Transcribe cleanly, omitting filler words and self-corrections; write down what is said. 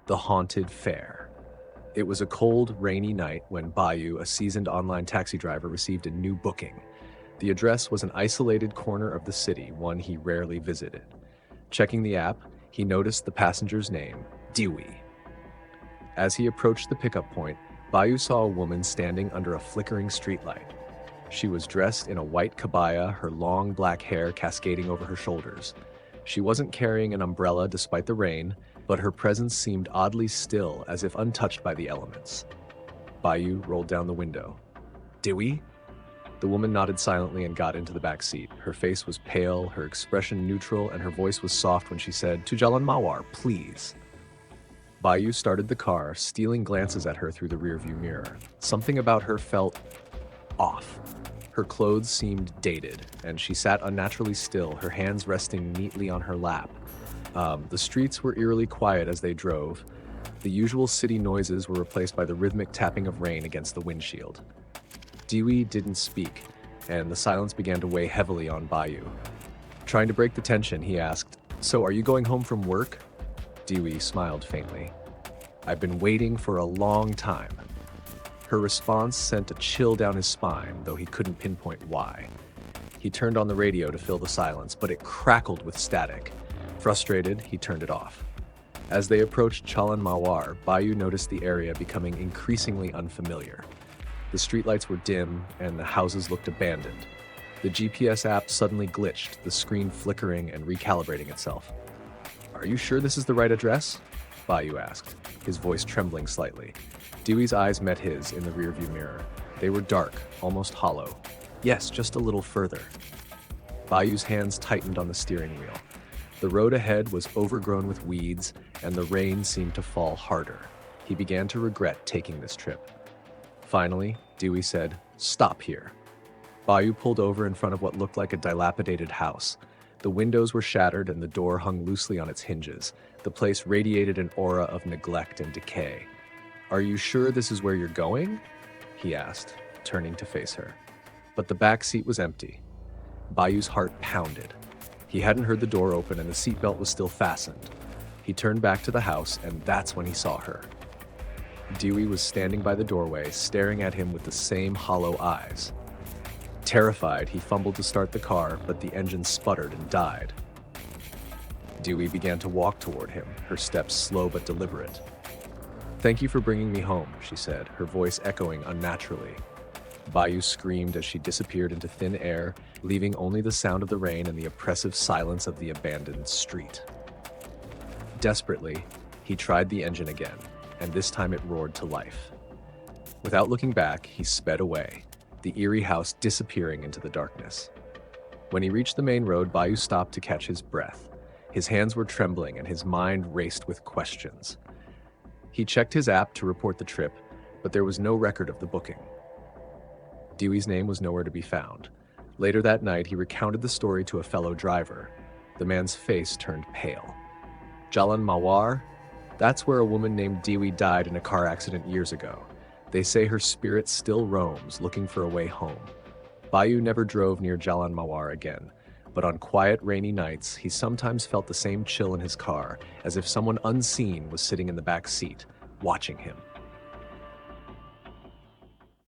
The Haunted Fair. It was a cold, rainy night when Bayu, a seasoned online taxi driver, received a new booking. The address was an isolated corner of the city, one he rarely visited. Checking the app, he noticed the passenger's name, Dewey. As he approached the pickup point, Bayu saw a woman standing under a flickering streetlight. She was dressed in a white kabaya, her long black hair cascading over her shoulders. She wasn't carrying an umbrella despite the rain, but her presence seemed oddly still, as if untouched by the elements. Bayu rolled down the window. Dewey? The woman nodded silently and got into the back seat. Her face was pale, her expression neutral, and her voice was soft when she said, "To Jalan Mawar, please." Bayu started the car, stealing glances at her through the rearview mirror. Something about her felt off. Her clothes seemed dated, and she sat unnaturally still, her hands resting neatly on her lap. The streets were eerily quiet as they drove. The usual city noises were replaced by the rhythmic tapping of rain against the windshield. Dewey didn't speak, and the silence began to weigh heavily on Bayu. Trying to break the tension, he asked, "So are you going home from work?" Dewey smiled faintly. "I've been waiting for a long time." Her response sent a chill down his spine, though he couldn't pinpoint why. He turned on the radio to fill the silence, but it crackled with static. Frustrated, he turned it off. As they approached Chalan Mawar, Bayu noticed the area becoming increasingly unfamiliar. The streetlights were dim, and the houses looked abandoned. The GPS app suddenly glitched, the screen flickering and recalibrating itself. "Are you sure this is the right address?" Bayu asked, his voice trembling slightly. Dewey's eyes met his in the rearview mirror. They were dark, almost hollow. "Yes, just a little further." Bayu's hands tightened on the steering wheel. The road ahead was overgrown with weeds, and the rain seemed to fall harder. He began to regret taking this trip. Finally, Dewey said, "Stop here." Bayu pulled over in front of what looked like a dilapidated house. The windows were shattered and the door hung loosely on its hinges. The place radiated an aura of neglect and decay. "Are you sure this is where you're going?" he asked, turning to face her. But the back seat was empty. Bayu's heart pounded. He hadn't heard the door open and the seatbelt was still fastened. He turned back to the house, and that's when he saw her. Dewey was standing by the doorway, staring at him with the same hollow eyes. Terrified, he fumbled to start the car, but the engine sputtered and died. Dewey began to walk toward him, her steps slow but deliberate. "Thank you for bringing me home," she said, her voice echoing unnaturally. Bayu screamed as she disappeared into thin air, leaving only the sound of the rain and the oppressive silence of the abandoned street. Desperately, he tried the engine again, and this time it roared to life. Without looking back, he sped away, the eerie house disappearing into the darkness. When he reached the main road, Bayu stopped to catch his breath. His hands were trembling and his mind raced with questions. He checked his app to report the trip, but there was no record of the booking. Dewey's name was nowhere to be found. Later that night, he recounted the story to a fellow driver. The man's face turned pale. "Jalan Mawar? That's where a woman named Dewey died in a car accident years ago. They say her spirit still roams, looking for a way home." Bayu never drove near Jalan Mawar again, but on quiet, rainy nights, he sometimes felt the same chill in his car, as if someone unseen was sitting in the back seat, watching him.